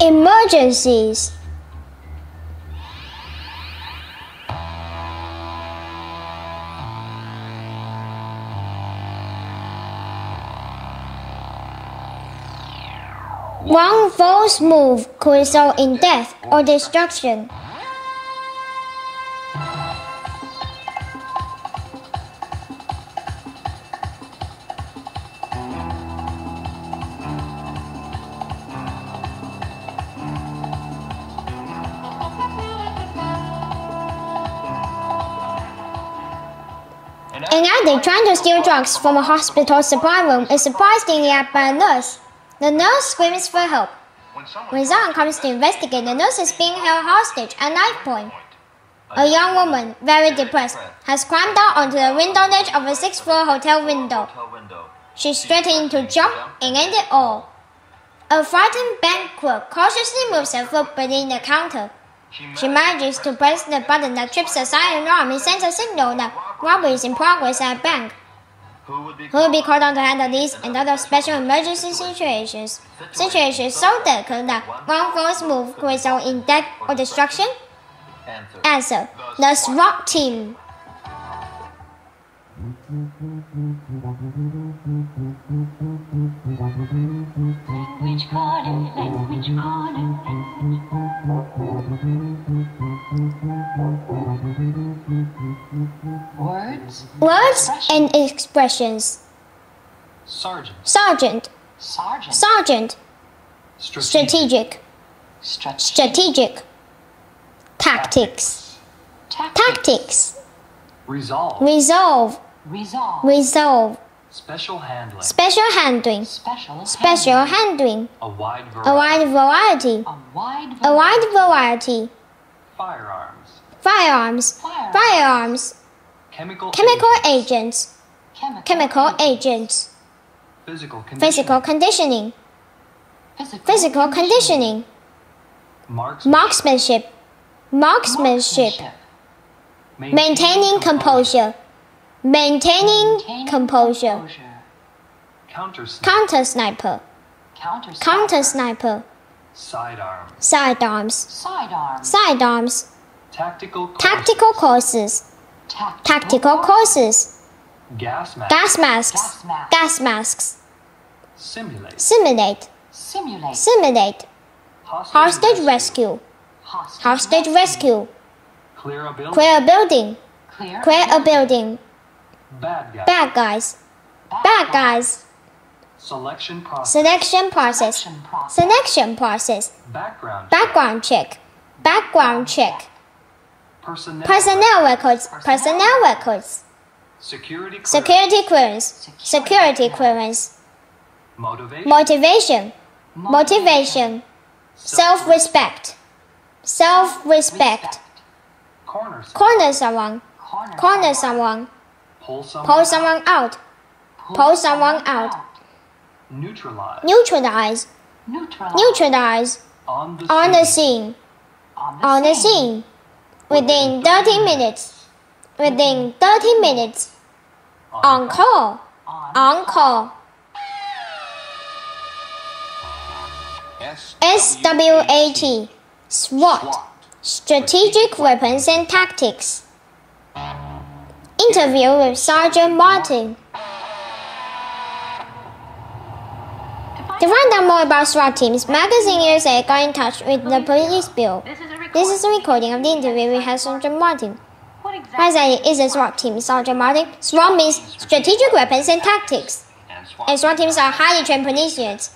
Emergencies. One false move could result in death or destruction. An addict trying to steal drugs from a hospital supply room is surprised in the act by a nurse. The nurse screams for help. When someone comes to investigate, the nurse is being held hostage at knife point. A young woman, very depressed, has climbed out onto the window ledge of a 6th-floor hotel window. She's threatening to jump and end it all. A frightened bank clerk cautiously moves her foot beneath the counter. She manages to press the button that trips a silent alarm and sends a signal that robbery is in progress at a bank. Who will be called on to handle these and other special emergency situations? Situations so delicate that one false move could result in death or destruction? Answer: the S.W.A.T team. Words and expressions. Sergeant. Strategic. Tactics. Resolve. Special handling. A wide variety. Firearms. Chemical agents. Physical conditioning. Marksmanship. Maintaining composure. Counter sniper. Sidearms. Tactical courses. Gas masks. Simulate. Hostage rescue. Clear a building. Bad guys. Selection process. Background check. Personnel records. Security clearance. Motivation. Self-respect. Corner someone. Pull someone out. Neutralize. On the scene. Within 30 minutes. On call. S.W.A.T. S.W.A.T. Strategic Weapons and Tactics. Interview with Sergeant Martin. To find out more about S.W.A.T. teams, Magazine USA got in touch with the police bureau. This is a recording of the interview we had Sergeant Martin. What exactly is a S.W.A.T. team, Sergeant Martin? S.W.A.T. means Strategic Weapons and Tactics. And S.W.A.T. teams are highly trained police units.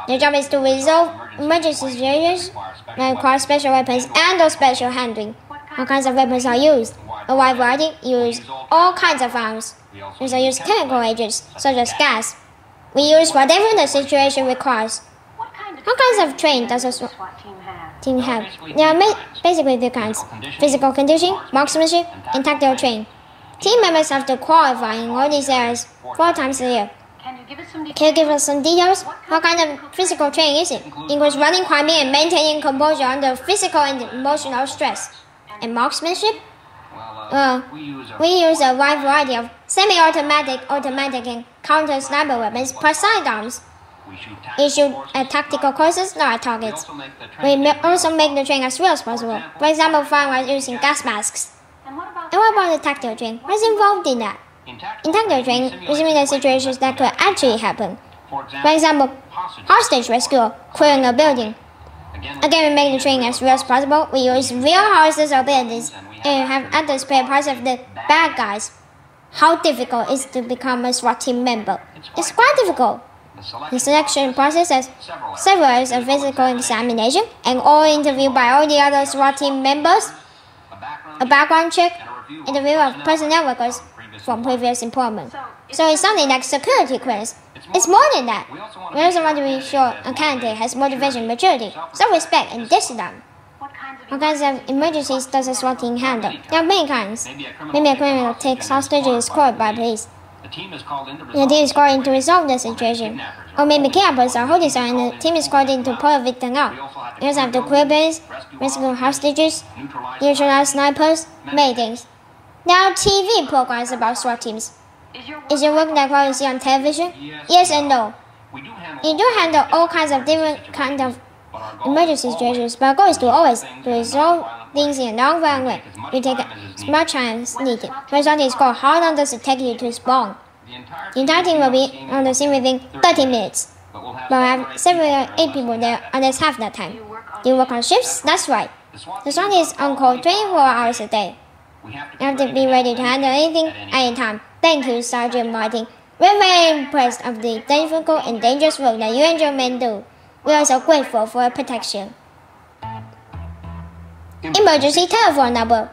Their job is to resolve emergency situations that require special weapons and/or special handling. What kinds of weapons are used? A wide variety use all kinds of arms. We also use chemical agents, such as gas. We use whatever the situation requires. What kinds of training does a SWAT team have? There are basically two kinds: physical conditioning, marksmanship, and tactical training. Team members have to qualify in all these areas 4 times a year. Can you give us some details? What kind of physical training is it? Includes running, climbing, and maintaining composure under physical and emotional stress. And marksmanship? We use a wide variety of semi-automatic, automatic, and counter-sniper weapons plus sidearms. We shoot at tactical courses, not at targets. We also make the training as real as possible. For example, firing while using gas masks. And what about the tactical training? What's involved in that? In tactical training, we simulate situations that could actually happen. For example, hostage rescue or clearing a building. Again, we make the training as real as possible. We use real horses or buildings, and we have actors play parts of the bad guys. How difficult is it to become a SWAT team member? It's quite difficult. The selection process has several years of physical examination and all interviewed by all the other SWAT team members, a background check, and a review of personnel records from previous employment. So it's something like security clearance. It's more than that. We also want to be sure a candidate has motivation, maturity, self-respect, and discipline. What kinds of emergencies does a SWAT team handle? There are many kinds. Maybe a criminal takes hostage and is caught by police. The team is called in to resolve the situation. Or maybe kidnappers are holding someone and the team is called in to pull a victim out. We also have to clear buildings, rescue hostages, neutralize snipers, many things. There are TV programs about SWAT teams. Is your work like what you see on television? Yes and no. We do handle all kinds of different kinds of emergency situations, but our goal is to always resolve things in a non-violent way. We take as much time as needed. For example, it's called how long does it take you to spawn? The entire team will be on the scene within 30 minutes. But we'll have 7 or 8 people there, and that's half that time. Do you work on shifts? That's right. The SWAT is on call 24 hours a day. You have to be ready to handle anything, anytime. Thank you, Sergeant Martin. We're very impressed of the difficult and dangerous work that you and your men do. We are so grateful for your protection. Emergency telephone number.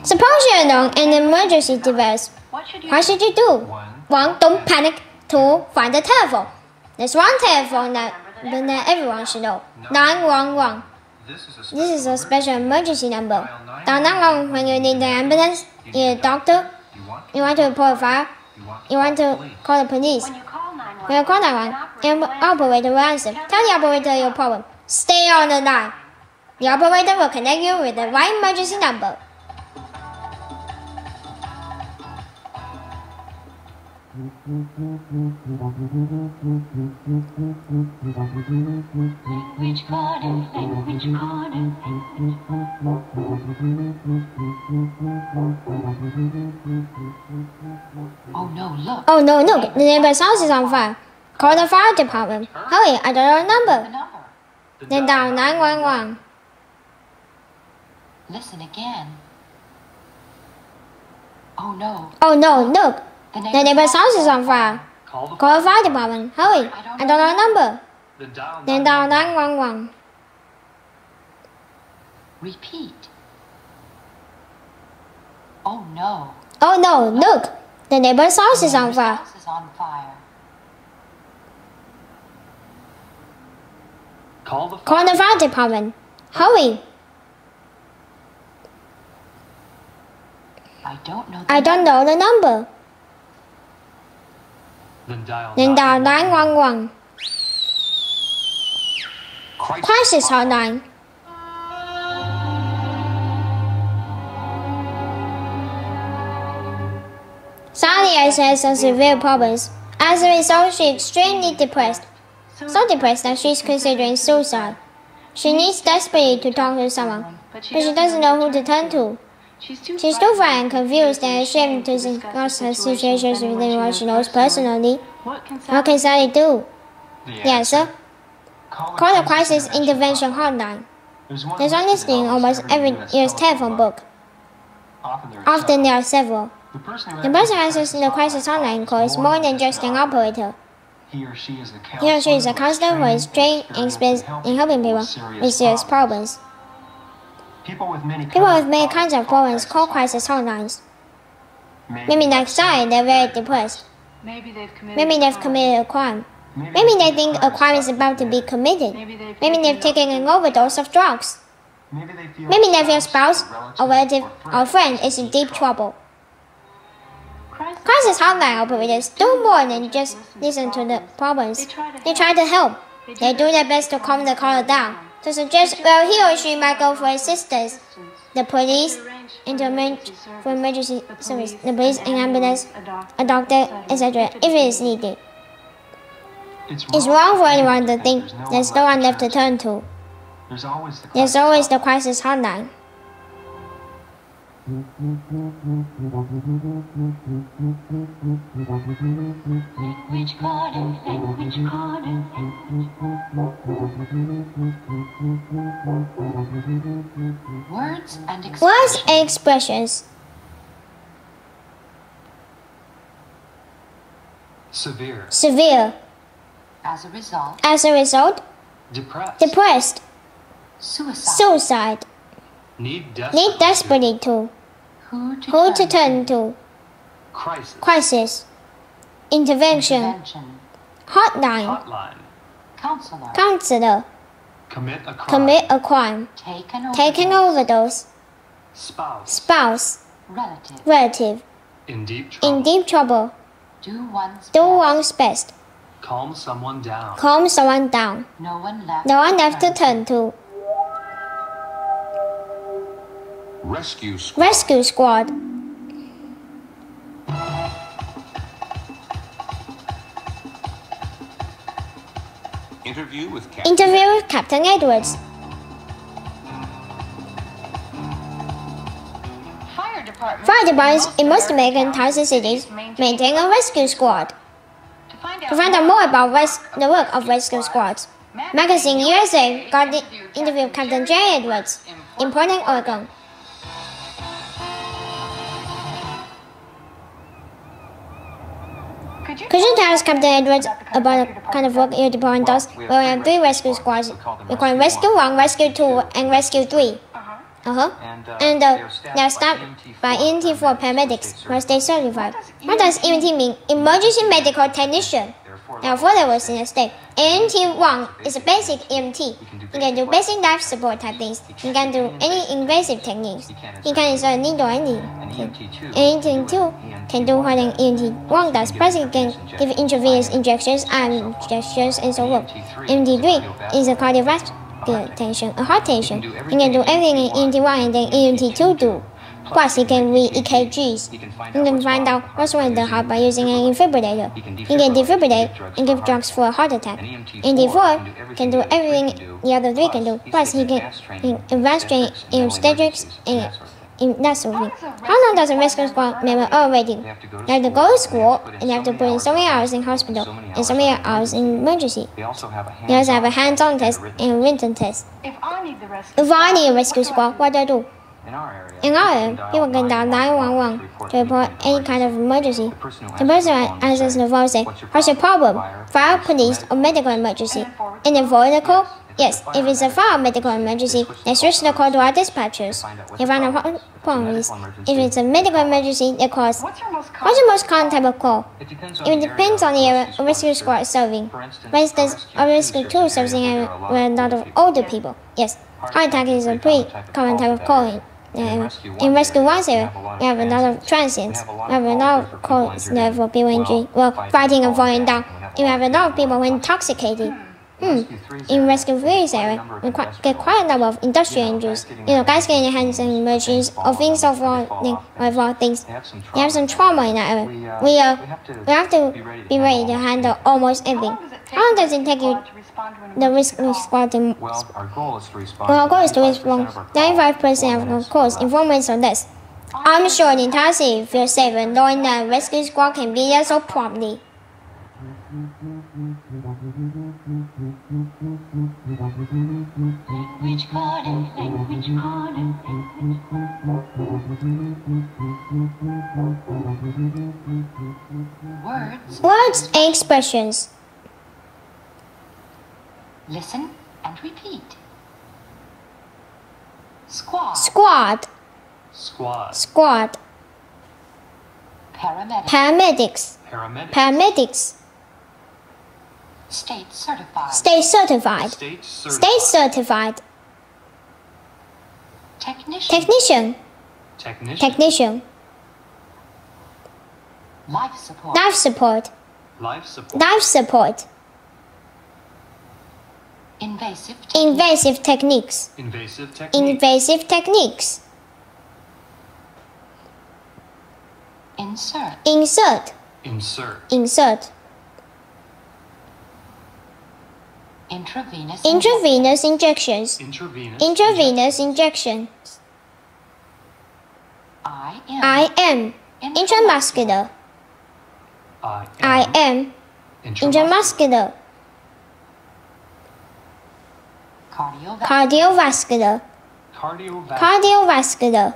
Suppose you're alone and an emergency develops. What should you do? 1. Don't panic. 2. Find the telephone. There's one telephone that everyone should know. 911. This is a special emergency number. Dial 911 when you need an ambulance, you need a doctor, you want to report a fire, you want to call the police. When you call 911, the operator will answer. Tell the operator your problem. Stay on the line. The operator will connect you with the right emergency number. Which corner? Oh no, look, the neighbor's house is on fire. Call the fire department. Hurry, I don't know the number. Then dial 911. Listen again. Oh no. Oh no, look. The neighbor's house is on fire. Call the fire department. Hurry, I don't know the number. Then dial 911. Repeat. Oh no. Oh no, look. The neighbor's house is on fire. Call the fire department. Hurry. I don't know the number. Then dial 911. Crisis hotline. Sally has some severe problems. As a result, she is extremely depressed. So depressed that she is considering suicide. She needs desperately to talk to someone, but she doesn't know who to turn to. She's too frightened and confused and ashamed to discuss her situations with anyone she knows personally. What can Sally do? The answer? Call the Crisis Intervention Hotline. There's one listing in almost every year's telephone book. Often there are several. The person who answers the crisis hotline call is more than just an operator. He or she is a counselor who is trained and experienced in helping people with serious problems. People with many kinds of problems call crisis hotlines. Maybe next time they're very depressed. Maybe They've committed a crime. Maybe they think a crime is about to be committed. Maybe they've taken an overdose of drugs. Maybe they feel a spouse, a relative, or a friend is in deep trouble. Crisis hotline operators do more than just listen to the problems. They try to help. They do their best to calm the caller down, to suggest where he or she might go for assistance. The police, for emergency service, the police, an ambulance, a doctor, etc. if it is needed. It's wrong for anyone to think there's no one left to turn to. There's always the crisis hotline. Words and expressions. Severe. As a result. Depressed. Suicide. Need desperately to. Who to turn to. Crisis. Intervention. Hotline. Counselor. Commit a crime. Take an overdose. Spouse. Relative. In deep trouble. Do one's best. Calm someone down. No one left to turn to. Rescue squad. Interview with Captain Edwards. Fire departments in most American towns and cities maintain a rescue squad. To find out more about the work of rescue squads, Magazine USA got the interview with Captain J. Edwards in Portland, Oregon. Could you tell us, Captain Edwards, about the kind of work your department does? We have 3 rescue squads. We call them Rescue 1, Rescue 2, and Rescue 3. And they are staffed by EMT4 paramedics who are state certified. What does EMT mean? Emergency Medical Technician. There are 4 levels in the state. EMT1 is a basic EMT. He can do basic life support type things. He can do any invasive techniques. He can insert a needle or anything. EMT2 can do what an EMT1 does. Basically can give intravenous injections, arm injections, and so on. EMT3 is a cardiovascular technician, a heart technician. He can do everything in EMT1 and then EMT2 do. Plus, he can read EKGs. He can find out what's wrong with the heart by using an defibrillator. He can defibrillate and give drugs for a heart attack. EMT4 can do everything the other 3 can do. Plus, he can advance train in obstetrics and in that sort of thing. How long does a rescue squad member earn rating? They have to go to school and they have to put in so many hours in hospital and so many hours in emergency. They also have a hands-on test and a written test. If I need a rescue squad, what do I do? In our area, people can dial 911 to report any kind of emergency. The person answers the phone saying, "What's your problem? Fire, police, or medical emergency?" And then forward the call. Yes, if it's a fire or medical emergency, they switch the call to our dispatchers. They find out what the problem is. If it's a medical emergency, they call us. What's your most common type of call? It depends on the area a rescue squad is serving. For instance, a rescue 2 is serving an area with a lot of older people. Yes, heart attack is a pretty common type of call. In Rescue 1's area, we have a lot of transients. We have a lot of calls there for people injured, fighting and falling down. We have a lot of people who are intoxicated. In Rescue 3's area, we get quite a number of industrial injuries. Guys getting their hands in emergencies or things of falling, things. We have some trauma in that area. We have to be ready to handle almost everything. How long does it take you, the rescue squad, to our goal is to respond. Well, our goal is to respond 95% of calls in 4 minutes or less. I'm sure the entire city feels safer knowing that a rescue squad can be there so promptly. Words and expressions. Listen and repeat. Squad. Squad. Squad. Squad. Paramedic. Paramedics. Paramedic. Paramedics. State certified. State certified. State certified. State certified. Technician. Technician. Technician. Technician. Life support. Life support. Life support. Life support. Invasive. Invasive techniques. Invasive technique. Invasive techniques. Insert. Insert. Insert. Insert. Intravenous. Intravenous injections. Intravenous. Intravenous injections. I am intramuscular. I am intramuscular. Cardiovascular. Cardiovascular. Cardiovascular. Cardiovascular.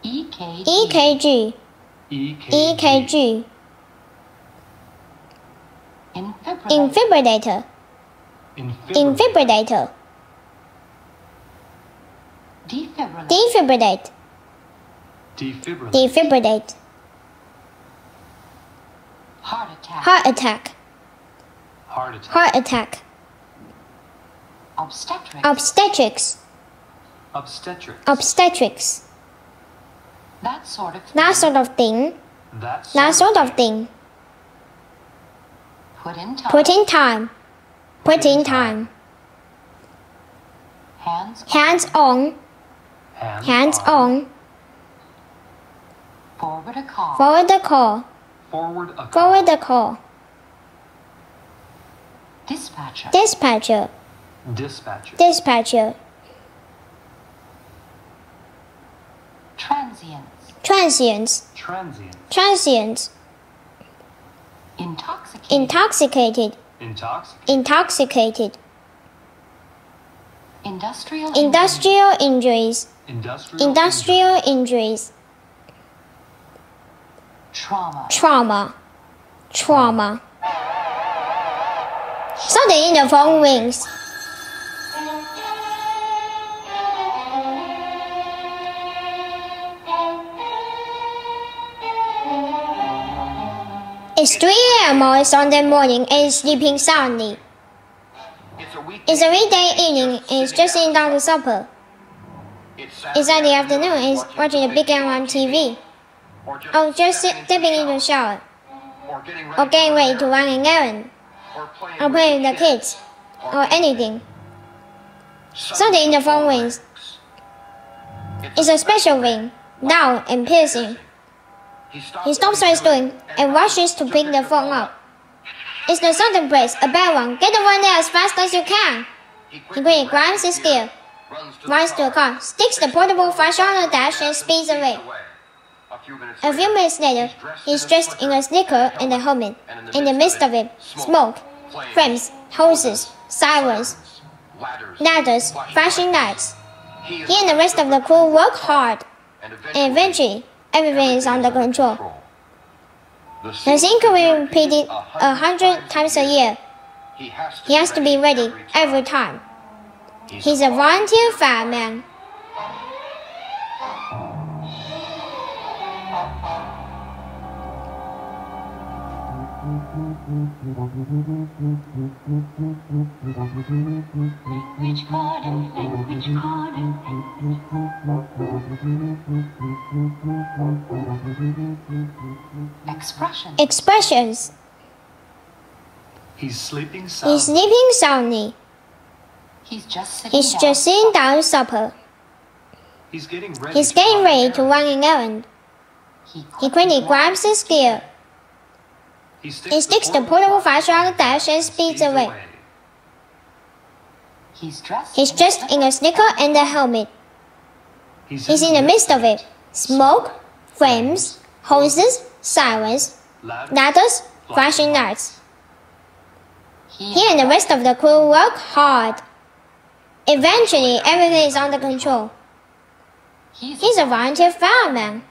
EKG. EKG. EKG. Defibrillator. Defibrillator. Defibrillate. Defibrillate. Defibrillate. Defibrillate. Heart attack. Heart attack. Heart attack. Heart attack. Obstetrics. Obstetrics. Obstetrics. Obstetrics. That sort of thing. That sort of thing. That sort of thing. Put in time. Put in time. Put in time. Hands. Hands on. Hands on. Forward a call. Forward the call. Forward a call. Forward the call. Dispatcher. Dispatcher. Dispatcher. Dispatcher. Transients. Transients. Transient. Transients. Intoxicated. Intoxicated. Intoxicated. Intoxicated. Industrial. Industrial injuries. Industrial. Industrial injuries. Trauma. Trauma. Trauma. Something in the phone rings. It's 3 a.m. on a Sunday morning and it's sleeping soundly. It's a weekday evening and it's just sitting down to supper. It's Saturday afternoon and it's watching a big game on TV. Or just stepping into the shower. Or getting ready to run an errand. Or playing with the kids. Or anything. Something in the phone rings. It's a special ring, loud and piercing. He stops what he's doing and rushes to pick the phone up. It's the certain place, a bad one. Get the one there as fast as you can. He quickly grabs his gear, runs to the car, sticks the portable flashlight on the dash and speeds away. A few minutes later, he's dressed in a sneaker and a helmet. In the midst of it, smoke, flames, hoses, sirens, ladders, flashing lights. He and the rest of the crew work hard, and eventually, everything is under control. The scene can be repeated 100 times a year. He has to be ready every time. He's a volunteer fireman. Expressions. He's sleeping soundly. He's sleeping soundly. He's just sitting down to supper. He's getting ready. He's getting ready to run an errand. He quickly grabs his gear. He sticks the portable flashlight on the dash and speeds away. He's dressed in a sneaker and a helmet. He's in the midst of it. Smoke, flames, hoses, sirens, ladders, flashing lights. He and the rest of the crew work hard. Eventually, everything is under control. He's a volunteer fireman.